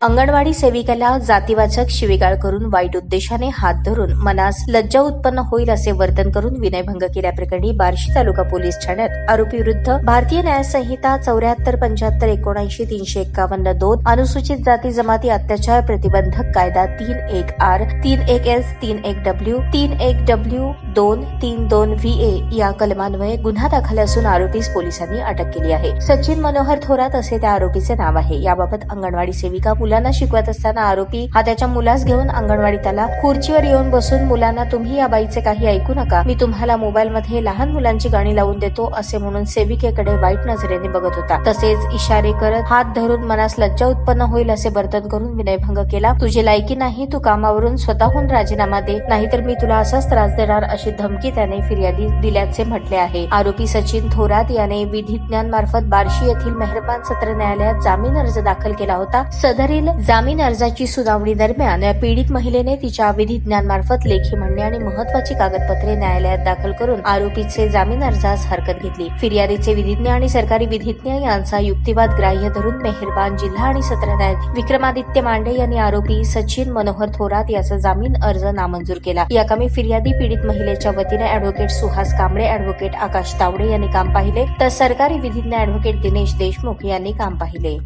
अंगणवाडी सेविकेला जातीवाचक शिवीगाळ करून वाईट उद्देशाने हात धरून मनास लज्जा उत्पन्न होईल असे वर्तन करून विनयभंग केल्याप्रकरणी बार्शी तालुका पोलीस ठाण्यात आरोपी विरुद्ध भारतीय न्याय संहिता 74-75-79-351-2 अनुसूचित जाती जमाती अत्याचार प्रतिबंधक कायदा 31R 31S 31W 31W 232 VA या कलमान्वये गुन्हा दाखल असून आरोपीस पोलिसांनी अटक केली आहे। सचिन मनोहर थोरात असे त्या आरोपीचे नाव आहे। याबाबत अंगणवाडी सेविका मुलांना शिकवत असताना आरोपी हा त्याच्या मुलास घेऊन अंगणवाडीत आला। खुर्चीवर येऊन बसून मुलांना तुम्ही या बाईचे काही ऐकू नका, मी तुम्हाला मोबाईलमध्ये लहान मुलांची गाणी लावून देतो असे म्हणून सेविकेकडे वाईट नजरेने बघत होता। तसेच इशारे करत हात धरून मनास लज्जा उत्पन्न होईल असे वर्तन करून विनयभंग केला। तुझी लायकी नाही, तू कामावरून स्वतःहून राजीनामा दे, नाहीतर मी तुला असाच त्रास देणार अशी धमकी त्याने फिर्यादी दिल्याचे म्हटले आहे। आरोपी सचिन थोरात याने विधिज्ञांमार्फत बार्शी येथील मेहरबान सत्र न्यायालयात जामीन अर्ज दाखल केला होता। सदरील जामीन अर्जाची सुनावणी दरम्यान पीडित महिलेने तिच्या विधिज्ञांमार्फत लेखी म्हणणे आणि महत्वाची कागदपत्रे न्यायालयात दाखल करून आरोपीचे जामीन अर्जास हरकत घेतली। फिर्यादीचे विधिज्ञ आणि सरकारी विधिज्ञ यांचा युक्तिवाद ग्राह्य धरून मेहरबान जिल्हा आणि सत्र न्यायाधीश विक्रमादित्य मांडे यांनी आरोपी सचिन मनोहर थोरात याचा जामीन अर्ज नामंजूर केला। या कामी फिर्यादी पीडित महिलेच्या वतीने अॅडव्होकेट सुहास कांबळे, अॅडव्होकेट आकाश तावडे यांनी काम पाहिले, तर सरकारी विधिज्ञ अॅडव्होकेट दिनेश देशमुख यांनी काम पाहिले।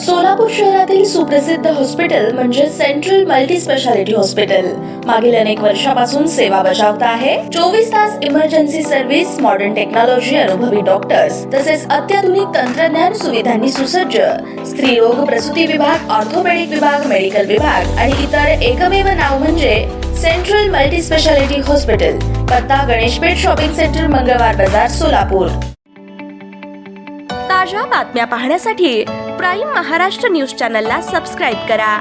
सोलापूर शहरातील सुप्रसिद्ध हॉस्पिटल म्हणजे सेंट्रल मल्टी स्पेशालिटी हॉस्पिटल मागील अनेक वर्षापासून सेवा बजावत आहे। 24 तास इमर्जन्सी सर्व्हिस, मॉडर्न टेक्नॉलॉजी, अनुभवी डॉक्टर्स तसेच अत्याधुनिक तंत्रज्ञान सुविधांनी सुसज्ज स्त्रीरोग प्रसूती विभाग, ऑर्थोपेडिक विभाग, मेडिकल विभाग आणि इतर एकमेव नाव म्हणजे सेंट्रल मल्टी स्पेशालिटी हॉस्पिटल। पत्ता गणेशपेठ शॉपिंग सेंटर, मंगळवार बाजार, सोलापूर। ताज्या बातम्या पाहण्यासाठी प्राईम महाराष्ट्र न्यूज चॅनलला सबस्क्राईब करा।